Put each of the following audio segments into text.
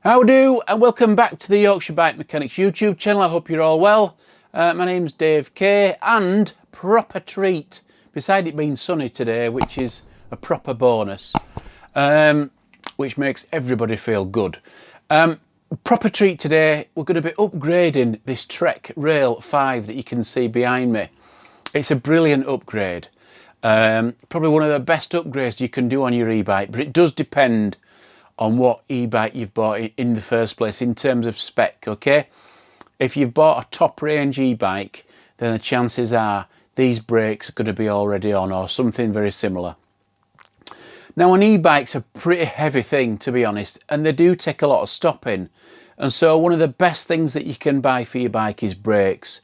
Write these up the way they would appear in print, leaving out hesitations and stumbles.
How do, and welcome back to the Yorkshire Bike Mechanics YouTube channel. I hope you're all well. My name's Dave Kay, and proper treat, beside it being sunny today, which is a proper bonus, which makes everybody feel good. Proper treat today, we're going to be upgrading this Trek Rail 5 that you can see behind me. It's a brilliant upgrade. Probably one of the best upgrades you can do on your e-bike, but it does depend on what e-bike you've bought in the first place in terms of spec, okay? If you've bought a top range e-bike, then the chances are these brakes are going to be already on or something very similar. Now, an e-bike's a pretty heavy thing, to be honest, and they do take a lot of stopping. And so one of the best things that you can buy for your bike is brakes.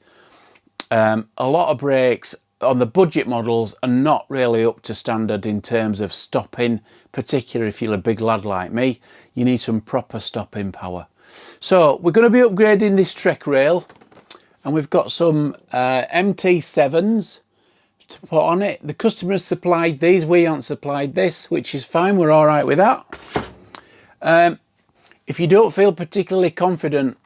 A lot of brakes on the budget models are not really up to standard in terms of stopping, particularly if you're a big lad like me. You need some proper stopping power. So we're going to be upgrading this Trek Rail, and we've got some MT7s to put on it. The customers supplied these, we aren't supplied this, which is fine, we're all right with that. If you don't feel particularly confident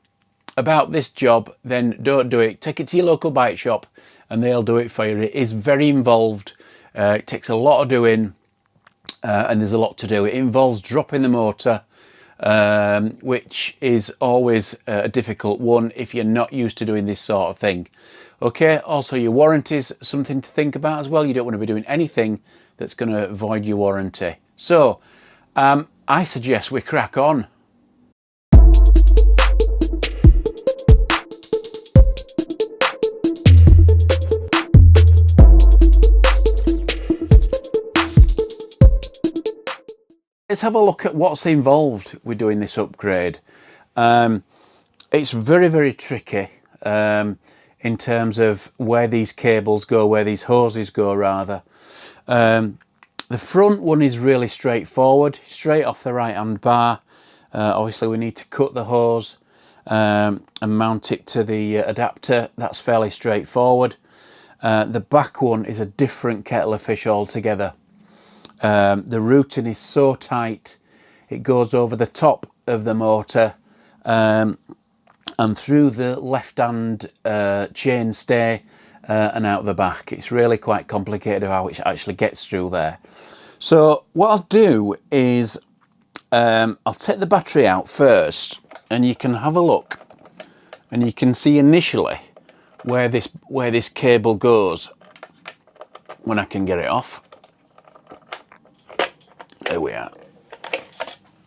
about this job, then don't do it. Take it to your local bike shop and they'll do it for you. It is very involved. It takes a lot of doing, and there's a lot to do. It involves dropping the motor, which is always a difficult one if you're not used to doing this sort of thing. Okay, also your warranty's something to think about as well. You don't want to be doing anything that's going to void your warranty. So I suggest we crack on. Let's have a look at what's involved with doing this upgrade. It's very, very tricky in terms of where these cables go, where these hoses go rather. The front one is really straightforward, straight off the right hand bar. Obviously we need to cut the hose and mount it to the adapter. That's fairly straightforward. The back one is a different kettle of fish altogether. The routing is so tight, it goes over the top of the motor and through the left hand chain stay and out the back. It's really quite complicated how it actually gets through there. So what I'll do is I'll take the battery out first, and you can have a look and you can see initially where this cable goes when I can get it off. There we are.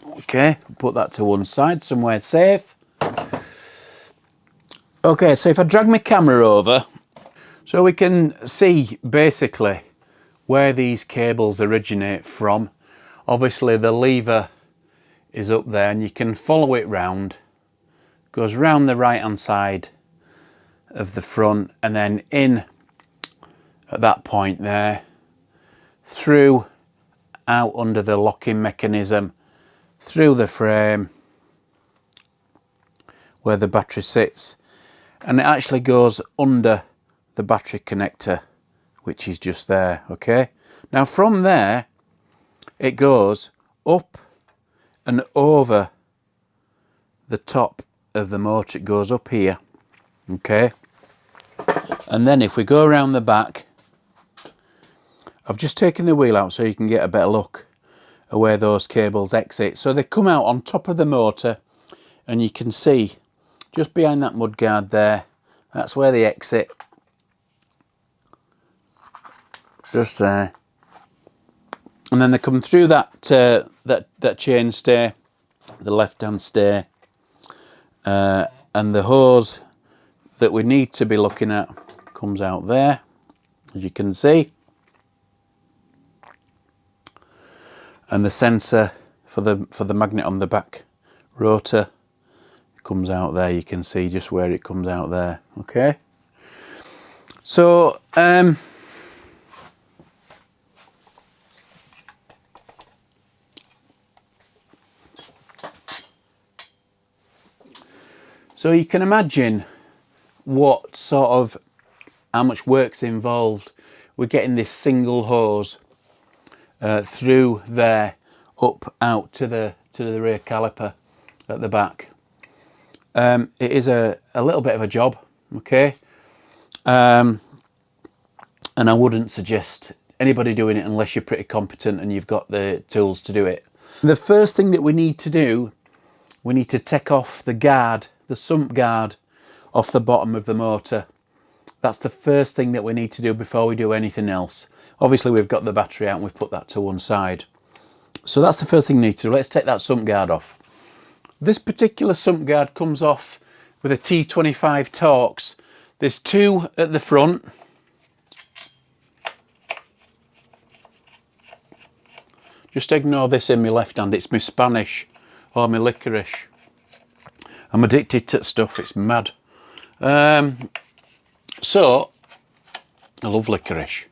Okay, put that to one side, somewhere safe. Okay, so if I drag my camera over, so we can see basically where these cables originate from. Obviously the lever is up there and you can follow it round. Goes round the right hand side of the front and then in at that point there, through out under the locking mechanism, through the frame where the battery sits, and it actually goes under the battery connector, which is just there. Okay, now from there it goes up and over the top of the motor. It goes up here, okay, and then if we go around the back, I've just taken the wheel out so you can get a better look at where those cables exit. So they come out on top of the motor, and you can see just behind that mudguard there, that's where they exit. Just there. And then they come through that that chain stay, the left hand stay, and the hose that we need to be looking at comes out there, as you can see. And the sensor for the magnet on the back rotor comes out there. You can see just where it comes out there. Okay, so so you can imagine what sort of how much work's involved with getting this single hose through there up out to the rear caliper at the back. It is a little bit of a job, okay? And I wouldn't suggest anybody doing it unless you're pretty competent and you've got the tools to do it. The first thing that we need to do, we need to take off the guard, the sump guard off the bottom of the motor. That's the first thing that we need to do before we do anything else. Obviously we've got the battery out and we've put that to one side. So that's the first thing we need to do. Let's take that sump guard off. This particular sump guard comes off with a T25 Torx. There's two at the front. Just ignore this in my left hand, it's my Spanish or my licorice. I'm addicted to stuff, it's mad. So, I love licorice.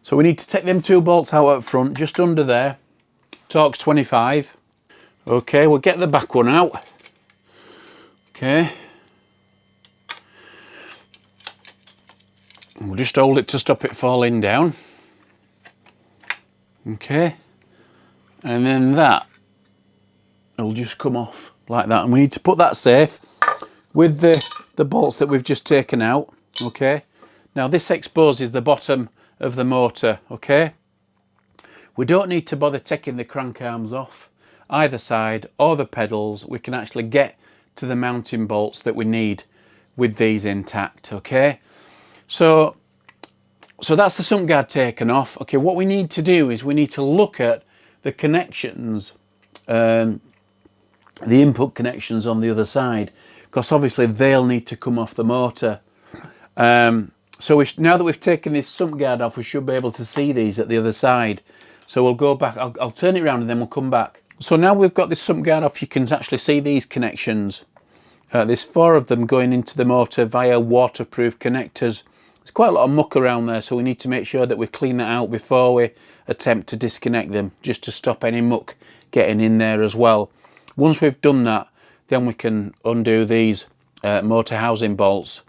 So we need to take them two bolts out up front, just under there. Torx 25. Okay, we'll get the back one out. Okay. We'll just hold it to stop it falling down. Okay. And then that will just come off like that. And we need to put that safe with the bolts that we've just taken out. Okay. Now this exposes the bottom of the motor. Okay. We don't need to bother taking the crank arms off either side or the pedals. We can actually get to the mounting bolts that we need with these intact. Okay. So that's the sump guard taken off. Okay, what we need to do is we need to look at the connections, the input connections on the other side, because obviously they'll need to come off the motor. So now that we've taken this sump guard off, we should be able to see these at the other side. So we'll go back, I'll turn it around and then we'll come back. So now we've got this sump guard off, you can actually see these connections. There's 4 of them going into the motor via waterproof connectors. There's quite a lot of muck around there, so we need to make sure that we clean that out before we attempt to disconnect them, just to stop any muck getting in there as well. Once we've done that, then we can undo these motor housing bolts.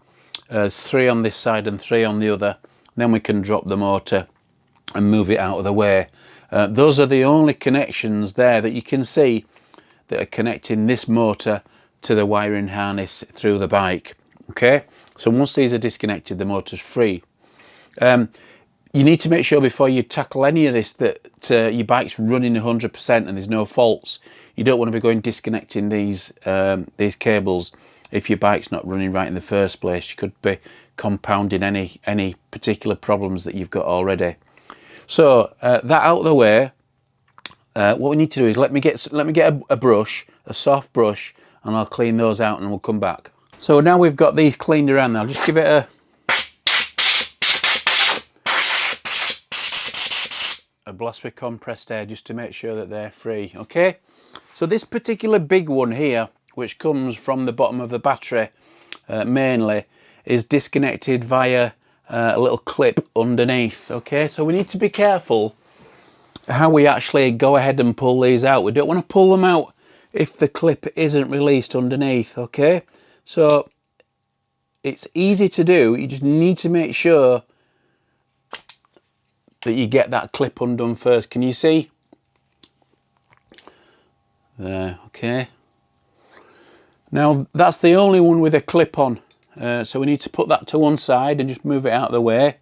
There's 3 on this side and 3 on the other. Then we can drop the motor and move it out of the way. Those are the only connections there that you can see that are connecting this motor to the wiring harness through the bike. Okay. So once these are disconnected, the motor's free. You need to make sure before you tackle any of this that your bike's running 100% and there's no faults. You don't want to be going disconnecting these cables if your bike's not running right in the first place. You could be compounding any particular problems that you've got already. So that out of the way, what we need to do is let me get a brush, a soft brush, and I'll clean those out and we'll come back. So now we've got these cleaned around, I'll just give it a blast with compressed air just to make sure that they're free. Okay, so this particular big one here, which comes from the bottom of the battery mainly, is disconnected via a little clip underneath. Okay, so we need to be careful how we actually go ahead and pull these out. We don't want to pull them out if the clip isn't released underneath. Okay, so it's easy to do, you just need to make sure that you get that clip undone first. Can you see? There, okay. Now that's the only one with a clip on, so we need to put that to one side and just move it out of the way.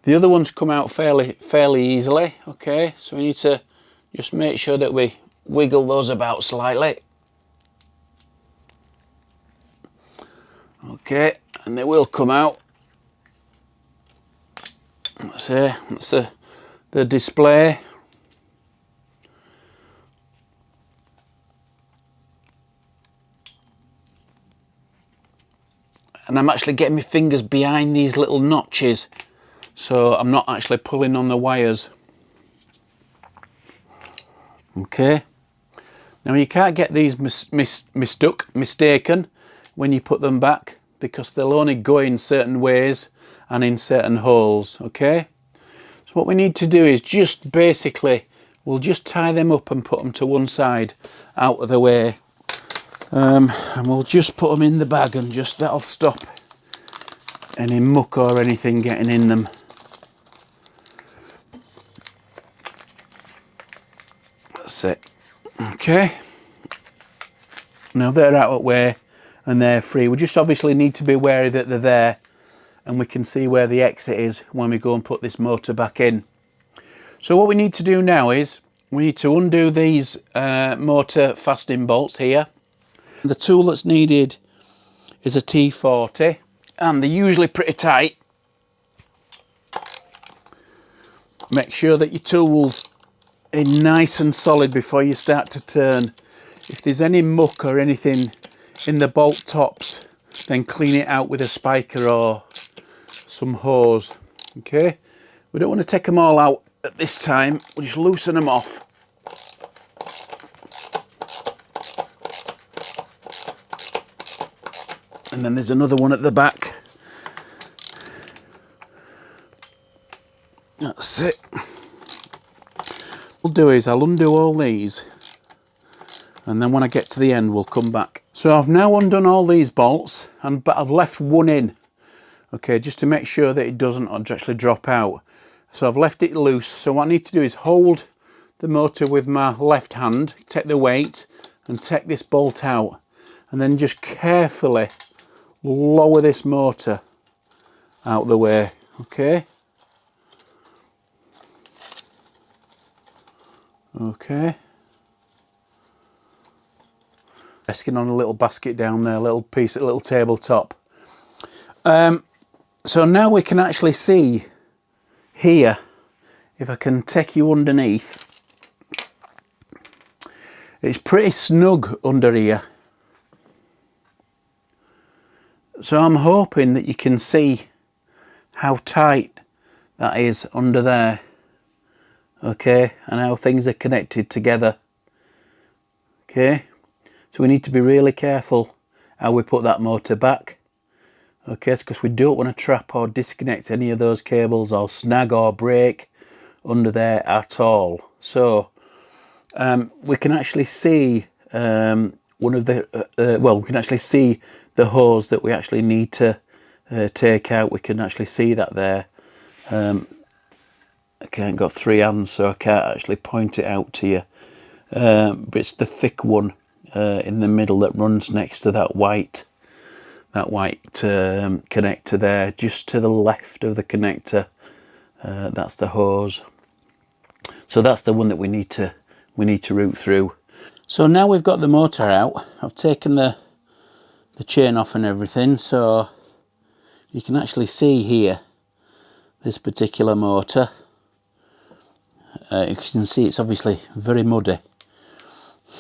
The other ones come out fairly easily. Okay, so we need to just make sure that we wiggle those about slightly. Okay, and they will come out. That's the display. And I'm actually getting my fingers behind these little notches, so I'm not actually pulling on the wires. Okay. Now you can't get these mistaken when you put them back, because they'll only go in certain ways and in certain holes. Okay, so what we need to do is just basically we'll just tie them up and put them to one side out of the way, and we'll just put them in the bag, and just that'll stop any muck or anything getting in them. That's it. Okay, Now they're out of the way and they're free. We just obviously need to be wary that they're there, and we can see where the exit is when we go and put this motor back in. So what we need to do now is we need to undo these motor fastening bolts here. The tool that's needed is a T40, and they're usually pretty tight. Make sure that your tool's in nice and solid before you start to turn. If there's any muck or anything in the bolt tops, then clean it out with a spiker or some hose. Okay, we don't want to take them all out at this time. We'll just loosen them off. And then there's another one at the back. That's it. What I'll do is I'll undo all these, and then when I get to the end we'll come back. So I've now undone all these bolts, but I've left one in, okay, just to make sure that it doesn't actually drop out. So I've left it loose. So what I need to do is hold the motor with my left hand, take the weight and take this bolt out, and then just carefully lower this motor out of the way, okay? Okay. Resting on a little basket down there, a little piece, a little tabletop. So now we can actually see here, if I can take you underneath, it's pretty snug under here. So I'm hoping that you can see how tight that is under there, okay, and how things are connected together, okay. So we need to be really careful how we put that motor back, okay, because we don't want to trap or disconnect any of those cables or snag or break under there at all. So we can actually see one of the well, we can actually see the hose that we actually need to take out. We can actually see that there. I can't got three hands, so I can't actually point it out to you, but it's the thick one in the middle that runs next to that white connector there, just to the left of the connector. That's the hose. So that's the one that we need to route through. So now we've got the motor out, I've taken the chain off and everything, so you can actually see here this particular motor. You can see it's obviously very muddy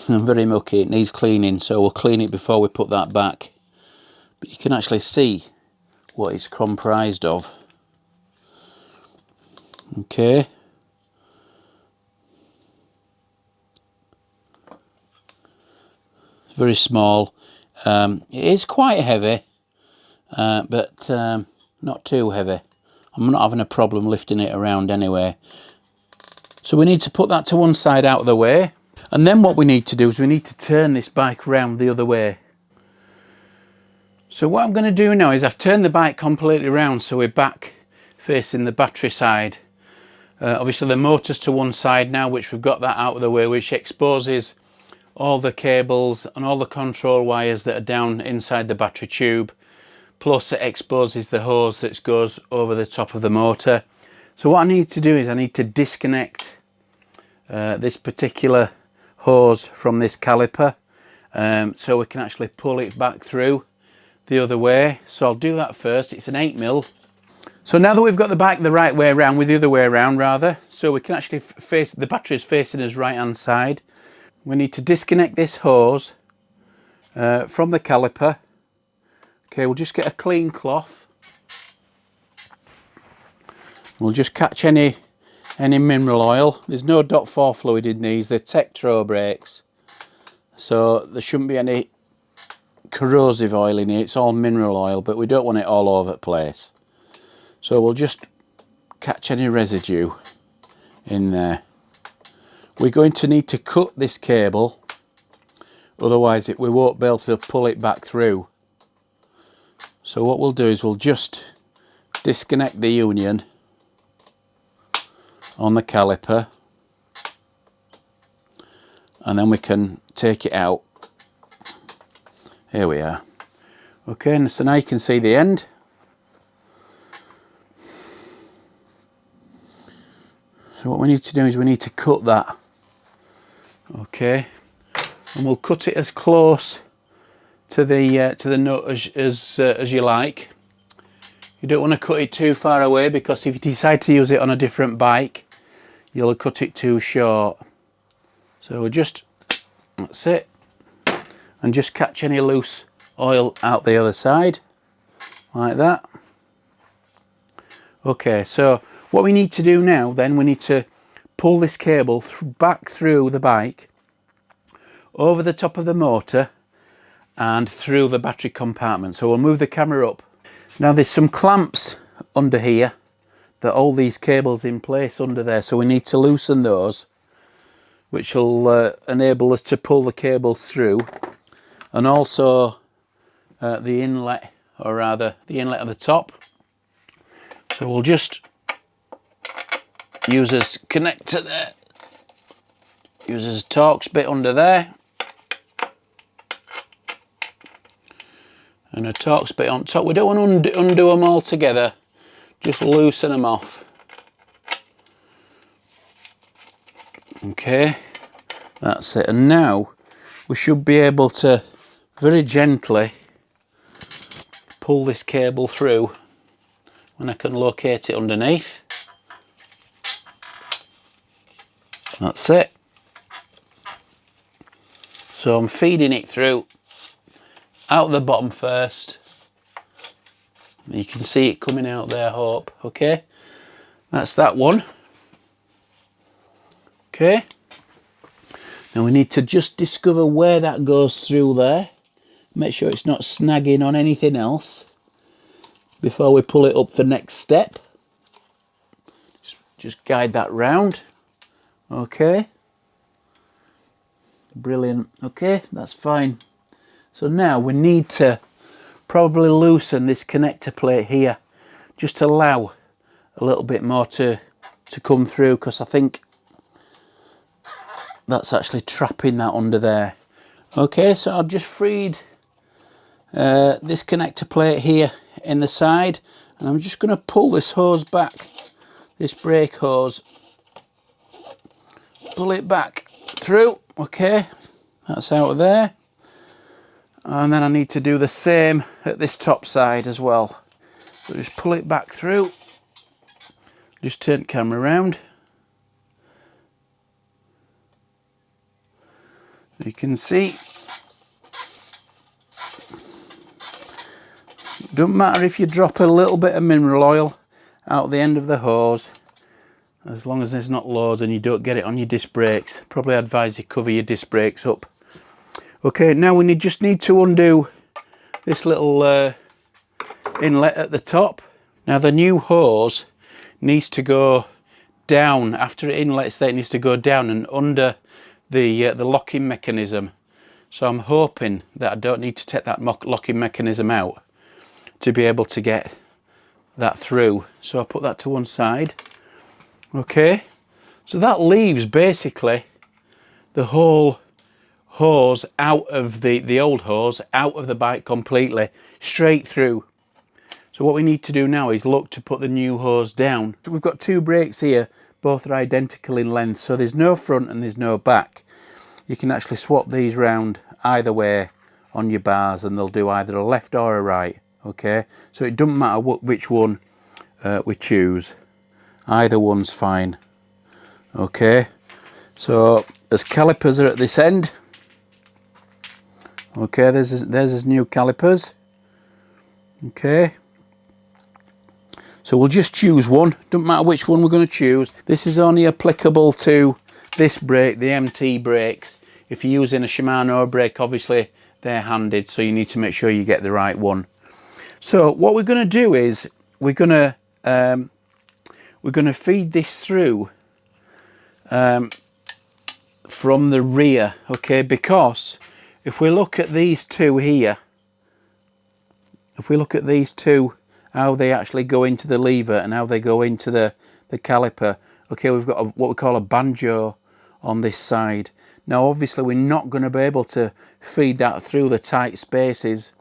and very mucky. It needs cleaning, so we'll clean it before we put that back. But you can actually see what it's comprised of. Okay. It's very small. It is quite heavy, but not too heavy. I'm not having a problem lifting it around anyway. So we need to put that to one side out of the way. And then what we need to do is we need to turn this bike round the other way. So what I'm going to do now is I've turned the bike completely round, so we're back facing the battery side. Obviously the motor's to one side now, which we've got that out of the way, which exposes all the cables and all the control wires that are down inside the battery tube. Plus it exposes the hose that goes over the top of the motor. So what I need to do is I need to disconnect this particular hose from this caliper, so we can actually pull it back through the other way. So I'll do that first. It's an 8mm. So now that we've got the bike the right way around, with the other way around rather, so we can actually face, the battery is facing us right hand side. We need to disconnect this hose from the caliper. Okay, we'll just get a clean cloth. We'll just catch any mineral oil. There's no .4 fluid in these, they're Tektro brakes, so there shouldn't be any corrosive oil in here. It's all mineral oil, but we don't want it all over the place. So we'll just catch any residue in there. We're going to need to cut this cable, otherwise we won't be able to pull it back through. So what we'll do is we'll just disconnect the union on the caliper, and then we can take it out Here we are. Okay, and so now you can see the end. So what we need to do is we need to cut that. Okay, and we'll cut it as close to the nut as you like. You don't want to cut it too far away, because if you decide to use it on a different bike, you'll cut it too short. So we'll just, that's it, and just catch any loose oil out the other side, like that. Okay, so what we need to do now then, we need to pull this cable back through the bike, over the top of the motor, and through the battery compartment. So we'll move the camera up. Now there's some clamps under here that hold these cables in place under there, so we need to loosen those, which will enable us to pull the cable through, and also the inlet, or rather the inlet at the top. So we'll just use this connector there, use this Torx bit under there, and a Torx bit on top. We don't want to undo them all together, just loosen them off. Okay, that's it. And now we should be able to very gently pull this cable through when I can locate it underneath. That's it. So I'm feeding it through out the bottom first. You can see it coming out there, I hope. Okay, that's that one. Okay, now we need to just discover where that goes through there. Make sure it's not snagging on anything else before we pull it up the next step. Just guide that round. Okay, brilliant. Okay, that's fine. So now we need to probably loosen this connector plate here, just to allow a little bit more to come through, because I think that's actually trapping that under there. Okay, so I've just freed this connector plate here in the side, and I'm just going to pull this hose back, this brake hose, pull it back through. Okay, that's out of there. And then I need to do the same at this top side as well. So just pull it back through. Just turn the camera around. You can see. Doesn't matter if you drop a little bit of mineral oil out the end of the hose, as long as there's not loads and you don't get it on your disc brakes. Probably advise you cover your disc brakes up. Okay, now we just need to undo this little inlet at the top. Now the new hose needs to go down. After it inlets there, it needs to go down and under the locking mechanism. So I'm hoping that I don't need to take that locking mechanism out to be able to get that through. So I'll put that to one side. Okay, so that leaves basically the whole hose out of the old hose out of the bike completely, straight through. So what we need to do now is look to put the new hose down. So we've got two brakes here, both are identical in length, so there's no front and there's no back. You can actually swap these round either way on your bars, and they'll do either a left or a right. Okay, so it doesn't matter which one we choose, either one's fine. Okay, so as calipers are at this end. Okay, there's his new calipers. Okay, so we'll just choose one. Doesn't matter which one we're going to choose. This is only applicable to this brake, the MT brakes. If you're using a Shimano brake, obviously they're handed, so you need to make sure you get the right one. So what we're going to do is we're going to feed this through from the rear. Okay, because if we look at these two here, if we look at these two, how they actually go into the lever and how they go into the caliper. Okay, we've got what we call a banjo on this side. Now obviously we're not going to be able to feed that through the tight spaces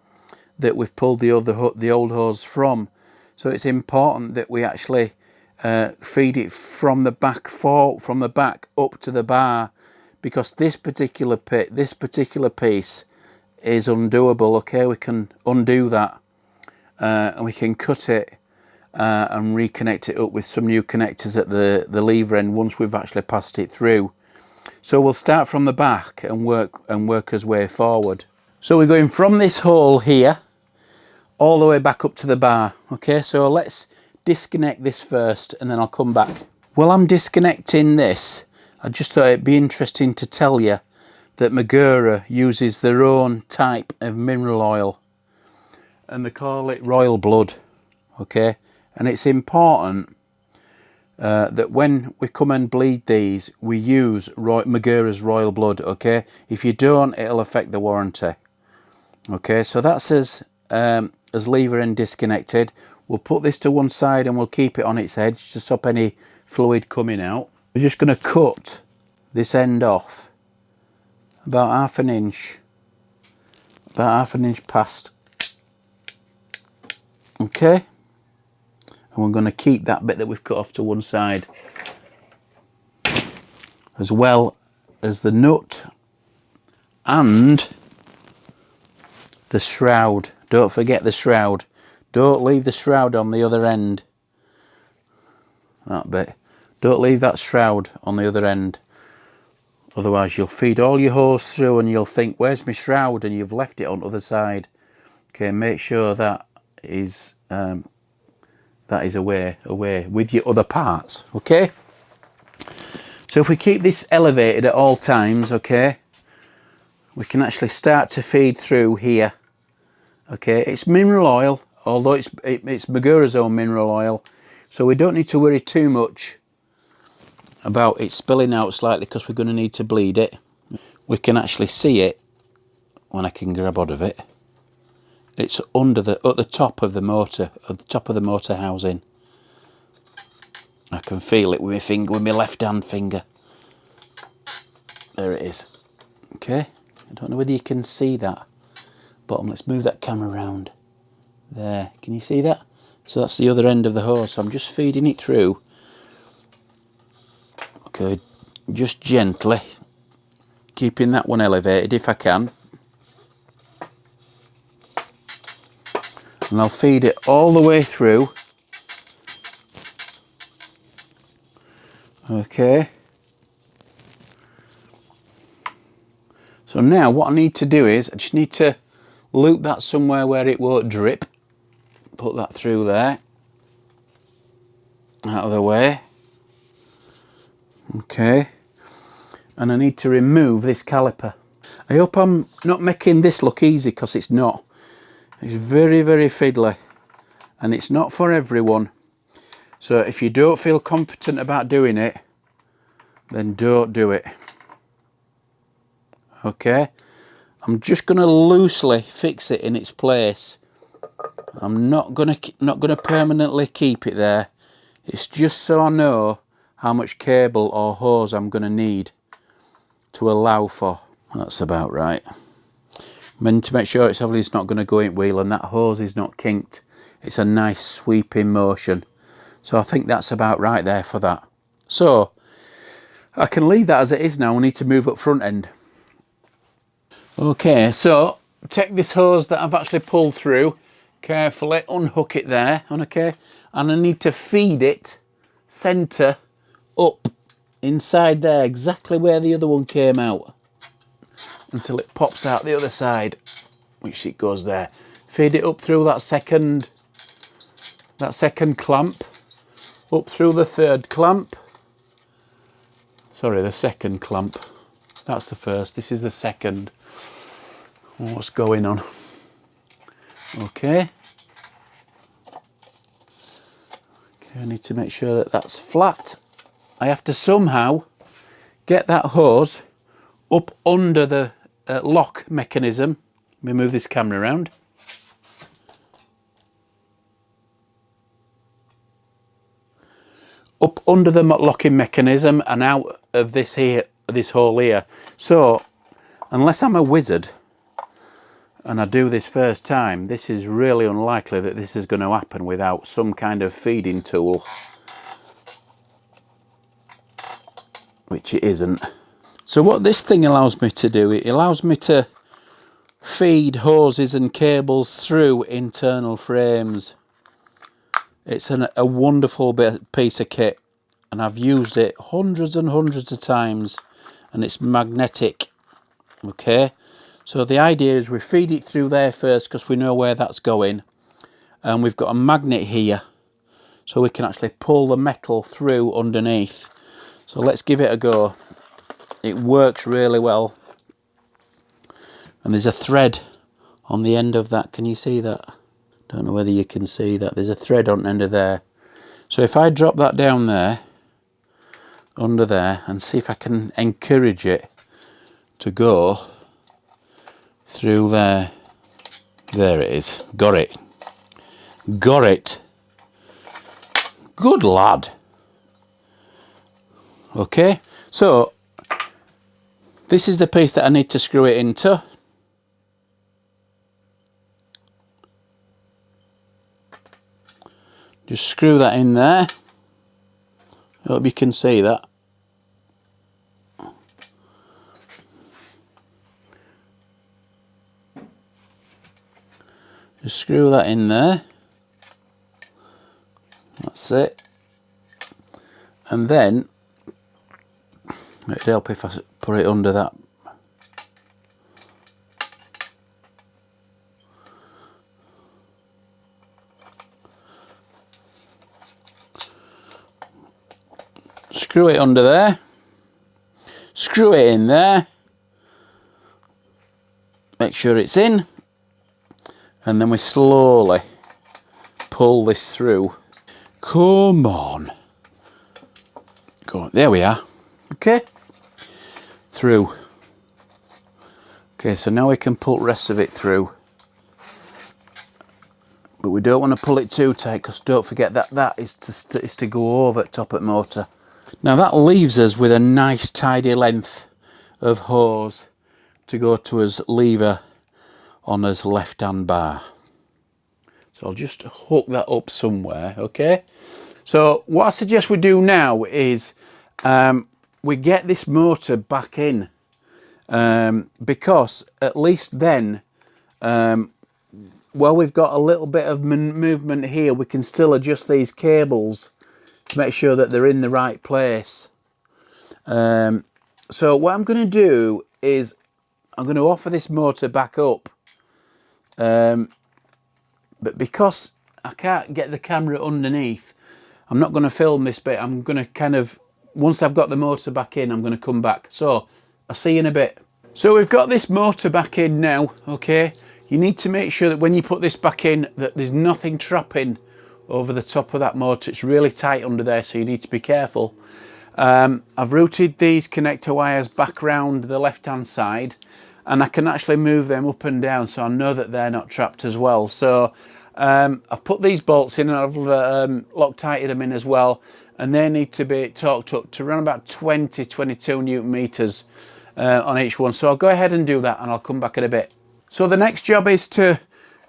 that we've pulled the old hose from, so it's important that we actually feed it from the back up to the bar, because this particular piece is undoable. Okay, we can undo that and we can cut it and reconnect it up with some new connectors at the lever end once we've actually passed it through. So we'll start from the back and work our way forward. So we're going from this hole here all the way back up to the bar. Okay, so let's disconnect this first and then I'll come back. While I'm disconnecting this, I just thought it'd be interesting to tell you that Magura uses their own type of mineral oil and they call it royal blood. Okay, and it's important that when we come and bleed these, we use Magura's royal blood. Okay, if you don't, it'll affect the warranty. Okay, so that's as lever end disconnected. We'll put this to one side and we'll keep it on its edge to stop any fluid coming out. We're just going to cut this end off about half an inch past. Okay, and we're going to keep that bit that we've cut off to one side, as well as the nut and the shroud. Don't forget the shroud. Don't leave the shroud on the other end. That bit. Don't leave that shroud on the other end. Otherwise you'll feed all your hose through and you'll think, where's my shroud? And you've left it on the other side. Okay, make sure that is away with your other parts. Okay, so if we keep this elevated at all times, okay, we can actually start to feed through here. Okay, it's mineral oil, although it's Magura's own mineral oil, so we don't need to worry too much about it spilling out slightly, because we're going to need to bleed it. We can actually see it when I can grab hold of it. It's at the top of the motor housing. I can feel it with my finger, with my left hand finger. There it is. Okay, I don't know whether you can see that bottom. Let's move that camera around. There, can you see that? So that's the other end of the hose. So I'm just feeding it through. Okay, just gently, keeping that one elevated if I can. And I'll feed it all the way through. Okay. So now what I need to do is, I just need to loop that somewhere where it won't drip. Put that through there. Out of the way. Okay. And I need to remove this caliper. I hope I'm not making this look easy, because it's not. It's very, very fiddly. And it's not for everyone. So if you don't feel competent about doing it, then don't do it. Okay, I'm just going to loosely fix it in its place. I'm not going to permanently keep it there. It's just so I know how much cable or hose I'm going to need to allow for. That's about right. I mean, to make sure it's obviously not going to go in wheel and that hose is not kinked. It's a nice sweeping motion. So I think that's about right there for that. So I can leave that as it is now. I need to move up front end. Okay, so take this hose that I've actually pulled through carefully, unhook it there, okay, and I need to feed it centre up inside there, exactly where the other one came out, until it pops out the other side, which it goes there. Feed it up through that second clamp, up through the third clamp. Sorry, the second clamp. That's the first, this is the second. What's going on? Okay. Okay, I need to make sure that that's flat. I have to somehow get that hose up under the lock mechanism. Let me move this camera around. Up under the locking mechanism and out of this here this hole here. So unless I'm a wizard and I do this first time, this is really unlikely that this is going to happen without some kind of feeding tool, which it isn't. So what this thing allows me to do, it allows me to feed hoses and cables through internal frames. It's a wonderful piece of kit, and I've used it hundreds and hundreds of times, and it's magnetic. Okay, so the idea is we feed it through there first because we know where that's going, and we've got a magnet here so we can actually pull the metal through underneath. So let's give it a go. It works really well, and there's a thread on the end of that. Can you see that? Don't know whether you can see that. There's a thread on the end of there. So if I drop that down there, under there, and see if I can encourage it to go through there. There it is. Got it. Got it. Good lad. Okay, so this is the piece that I need to screw it into. Just screw that in there. I hope you can see that. Just screw that in there. That's it. And then it'd help if I put it under that. Screw it under there. Screw it in there. Make sure it's in. And then we slowly pull this through. Come on. Go on. There we are. Okay. Through. Okay, so now we can pull the rest of it through. But we don't want to pull it too tight, because don't forget that is to go over top of the motor. Now that leaves us with a nice tidy length of hose to go to his lever on his left hand bar. So I'll just hook that up somewhere, okay? So what I suggest we do now is we get this motor back in, because at least then, while we've got a little bit of movement here, we can still adjust these cables to make sure that they're in the right place. So what I'm going to do is I'm going to offer this motor back up, but because I can't get the camera underneath, I'm not going to film this bit. I'm going to kind of, once I've got the motor back in, I'm going to come back. So I'll see you in a bit. So we've got this motor back in now, okay? You need to make sure that when you put this back in that there's nothing trapping over the top of that motor. It's really tight under there, so you need to be careful. I've routed these connector wires back round the left hand side, and I can actually move them up and down, so I know that they're not trapped as well. So I've put these bolts in, and I've Loctited them in as well, and they need to be torqued up to around about 22 Newton meters on each one. So I'll go ahead and do that, and I'll come back in a bit. So the next job is to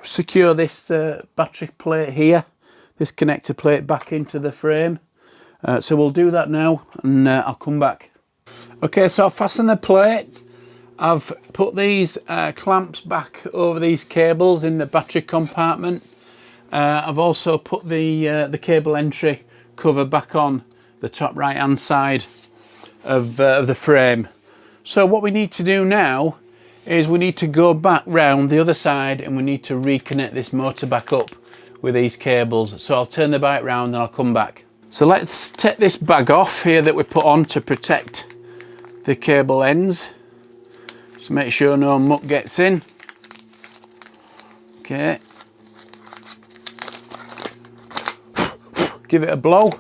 secure this battery plate here, this connector plate, back into the frame. So we'll do that now, and I'll come back. Okay, so I've fastened the plate. I've put these clamps back over these cables in the battery compartment. I've also put the cable entry cover back on the top right hand side of the frame. So what we need to do now is we need to go back round the other side, and we need to reconnect this motor back up with these cables. So I'll turn the bike round and I'll come back. So let's take this bag off here that we put on to protect the cable ends. Just make sure no muck gets in. Okay. Give it a blow.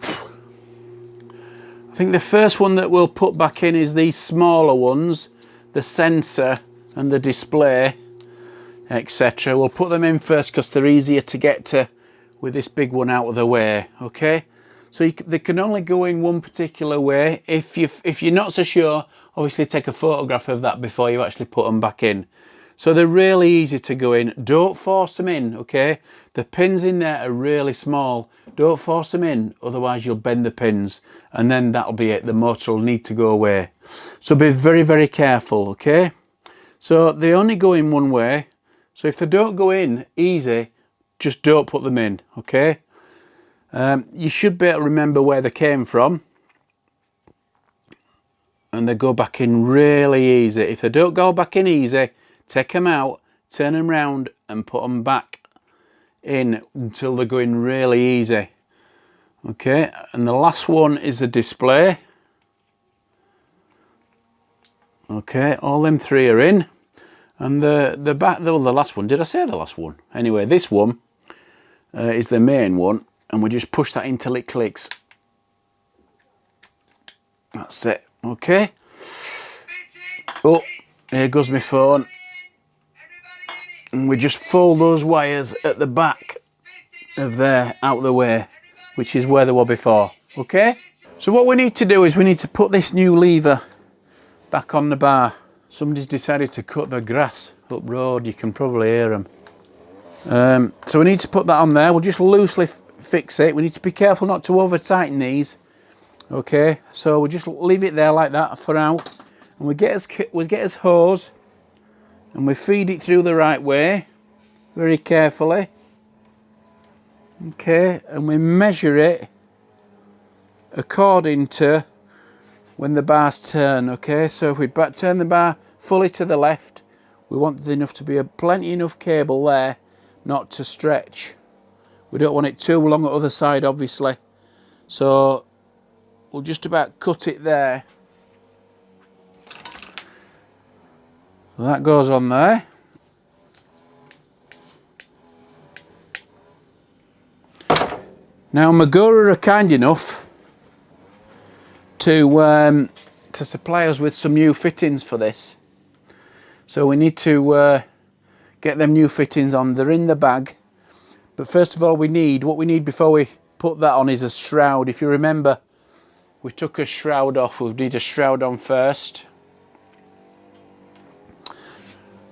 I think the first one that we'll put back in is these smaller ones, the sensor and the display, etc. We'll put them in first because they're easier to get to with this big one out of the way. Okay, So they can only go in one particular way. If you're not so sure, obviously take a photograph of that before you actually put them back in. So they're really easy to go in. Don't force them in, okay? The pins in there are really small. Don't force them in, otherwise you'll bend the pins, and then that'll be it. The motor will need to go away. So be very, very careful, okay? So they only go in one way. So if they don't go in easy, just don't put them in, okay? You should be able to remember where they came from. And they go back in really easy. If they don't go back in easy, take them out, turn them round and put them back in until they're going really easy. Okay, and the last one is the display. Okay, all them three are in. And the back, the last one, did I say the last one? Anyway, this one is the main one, and we just push that in till it clicks. That's it, okay. Oh, here goes my phone. And we just fold those wires at the back of there out of the way, which is where they were before, okay? So what we need to do is we need to put this new lever back on the bar. Somebody's decided to cut the grass up road, you can probably hear them. So we need to put that on there. We'll just loosely fix it. We need to be careful not to over tighten these, okay? So we'll just leave it there like that for now. And we get us hose, and we feed it through the right way, very carefully. Okay, and we measure it according to when the bars turn, okay? So if we turn the bar fully to the left, we want enough to be plenty enough cable there, not to stretch. We don't want it too long at the other side, obviously. So we'll just about cut it there. So that goes on there. Now Magura are kind enough to supply us with some new fittings for this. So we need to get them new fittings on. They're in the bag. But first of all, what we need before we put that on is a shroud. If you remember, we took a shroud off. We need a shroud on first.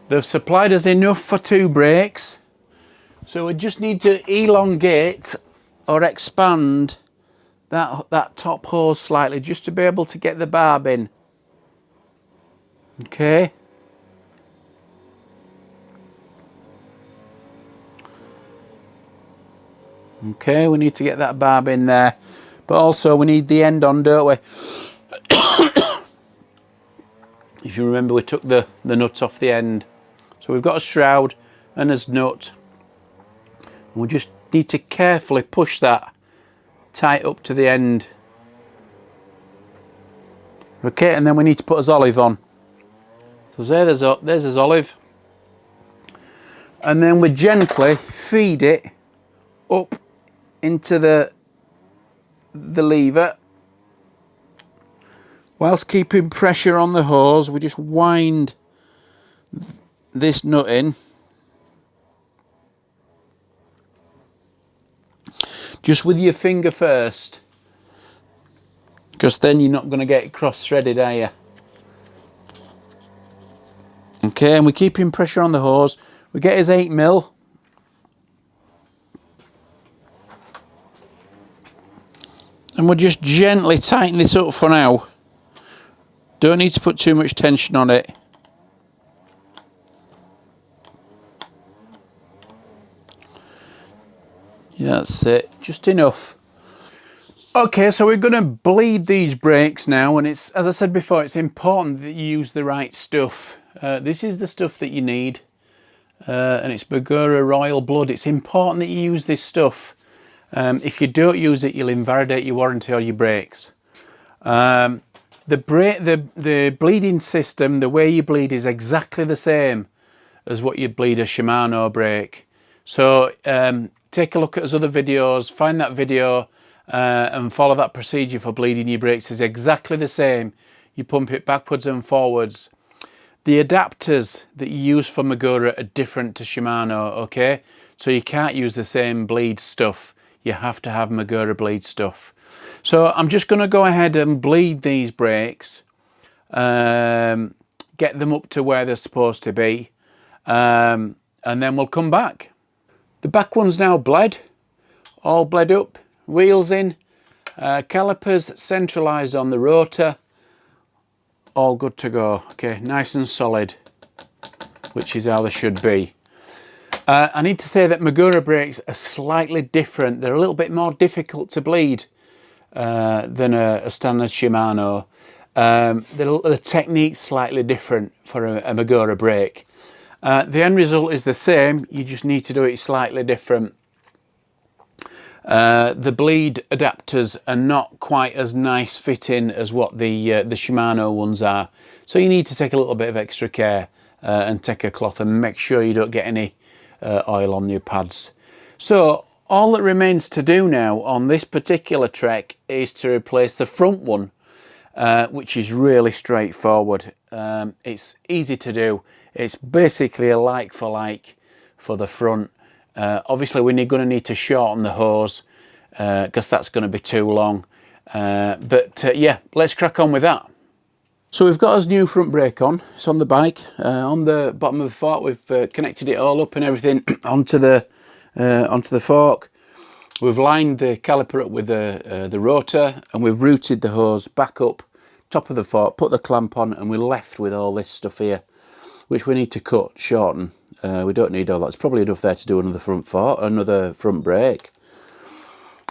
They've supplied us enough for 2 brakes. So we just need to elongate or expand that top hose slightly just to be able to get the barb in. Okay. Okay, we need to get that barb in there. But also we need the end on, don't we? If you remember, we took the nut off the end. So we've got a shroud and a nut. And we just need to carefully push that tight up to the end. Okay, and then we need to put his olive on. So there's his olive. And then we gently feed it up into the lever. Whilst keeping pressure on the hose, we just wind this nut in. Just with your finger first, because then you're not going to get it cross-threaded, are you? Okay, and we're keeping pressure on the hose. We get his 8mm. And we'll just gently tighten this up for now. Don't need to put too much tension on it. Yeah, that's it, just enough. Okay, so we're going to bleed these brakes now, and it's, as I said before, it's important that you use the right stuff. This is the stuff that you need, and it's Magura Royal Blood. It's important that you use this stuff. If you don't use it, you'll invalidate your warranty or your brakes. The bleeding system, the way you bleed, is exactly the same as what you bleed a Shimano brake. So take a look at his other videos, find that video and follow that procedure for bleeding your brakes. It's exactly the same. You pump it backwards and forwards. The adapters that you use for Magura are different to Shimano, okay? So you can't use the same bleed stuff. You have to have Magura bleed stuff. So I'm just going to go ahead and bleed these brakes, get them up to where they're supposed to be, and then we'll come back. The back one's now bled, all bled up, wheels in, calipers centralised on the rotor, all good to go. Okay, nice and solid, which is how they should be. I need to say that Magura brakes are slightly different. They're a little bit more difficult to bleed than a standard Shimano. The technique's slightly different for a Magura brake. The end result is the same, you just need to do it slightly different. The bleed adapters are not quite as nice fitting as what the Shimano ones are, so you need to take a little bit of extra care and take a cloth and make sure you don't get any oil on your pads. So all that remains to do now on this particular trek is to replace the front one, which is really straightforward. It's easy to do. It's basically a like for like for the front. Obviously we're going to need to shorten the hose because that's going to be too long. Yeah, let's crack on with that. So we've got our new front brake on. It's on the bike. On the bottom of the fork, we've connected it all up and everything onto the fork. We've lined the caliper up with the rotor, and we've routed the hose back up top of the fork, put the clamp on, and we're left with all this stuff here, which we need to cut, shorten. We don't need all that. It's probably enough there to do another front fork, another front brake.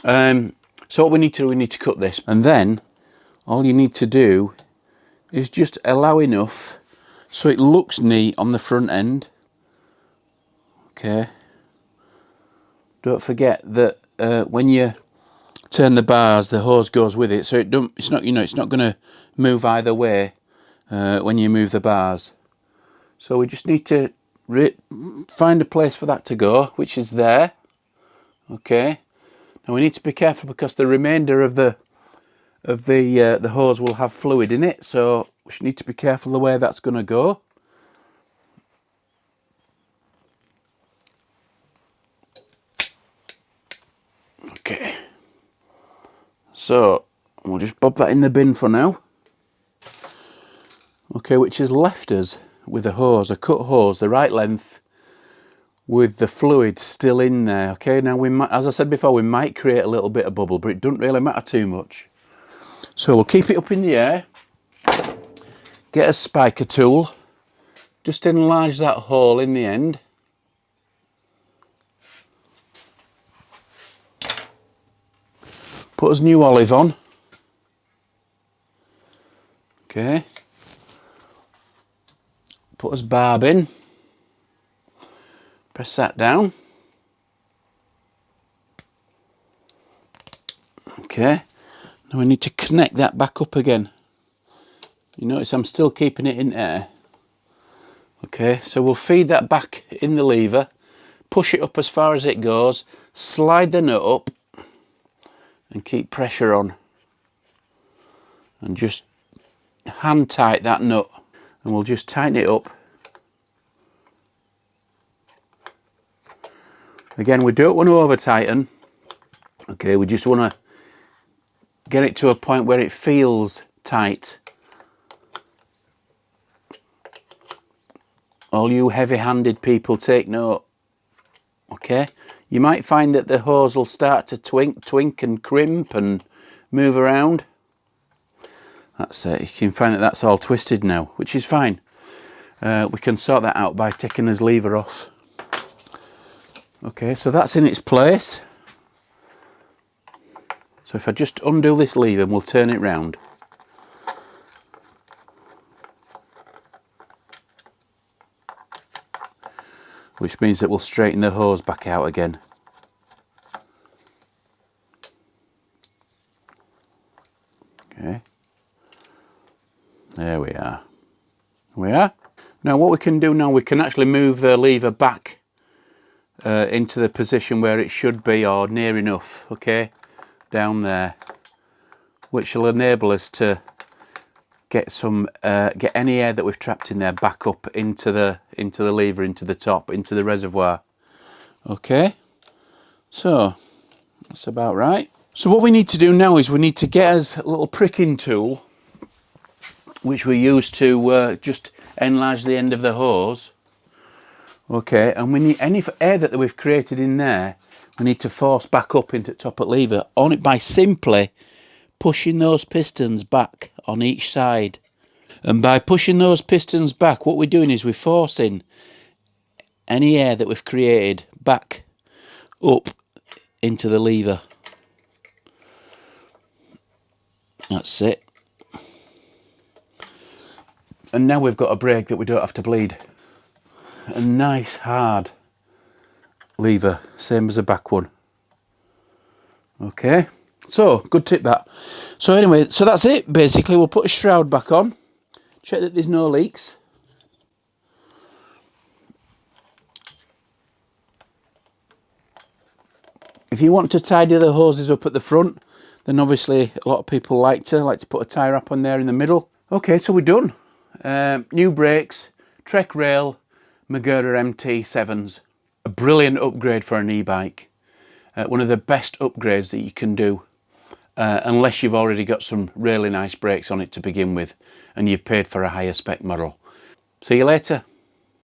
So what we need to cut this, and then all you need to do is just allow enough so it looks neat on the front end. Okay. Don't forget that when you turn the bars, the hose goes with it, so it's not going to move either way when you move the bars. So we just need to find a place for that to go, which is there. Okay. Now we need to be careful because the remainder of the hose will have fluid in it, so we should need to be careful the way that's going to go. Okay, so we'll just bob that in the bin for now. Okay, which has left us with a hose, a cut hose, the right length, with the fluid still in there. Okay, now we might, as I said before, we might create a little bit of bubble, but it doesn't really matter too much. So we'll keep it up in the air, get a spiker tool, just enlarge that hole in the end. Put us new olive on. Okay. Put us barb in. Press that down. Okay. Now we need to connect that back up again. You notice I'm still keeping it in air. Okay, so we'll feed that back in the lever, push it up as far as it goes, slide the nut up and keep pressure on. And just hand tight that nut, and we'll just tighten it up. Again, we don't want to over tighten. Okay, we just want to get it to a point where it feels tight. All you heavy-handed people, take note. Okay, you might find that the hose will start to twink and crimp and move around. That's it. You can find that that's all twisted now, which is fine. We can sort that out by taking this lever off. Okay, so that's in its place. So if I just undo this lever and we'll turn it round. Which means that we'll straighten the hose back out again. Okay. There we are. Now what we can do now, we can actually move the lever back into the position where it should be, or near enough, okay, down there, which will enable us to get some get any air that we've trapped in there back up into the lever, into the top, into the reservoir. Okay, so that's about right. So what we need to do now is we need to get us a little pricking tool, which we use to just enlarge the end of the hose. Okay, and we need any air that we've created in there, we need to force back up into the top of the lever on it by simply pushing those pistons back on each side. And by pushing those pistons back, what we're doing is we're forcing any air that we've created back up into the lever. That's it. And now we've got a brake that we don't have to bleed. A nice hard lever, same as the back one. Okay, so good tip that. So anyway, so that's it basically. We'll put a shroud back on, check that there's no leaks. If you want to tidy the hoses up at the front, then obviously a lot of people like to put a tie wrap on there in the middle. Okay, so we're done. New brakes, Trek rail, Magura MT7s. A brilliant upgrade for an e-bike. One of the best upgrades that you can do, unless you've already got some really nice brakes on it to begin with and you've paid for a higher spec model. See you later.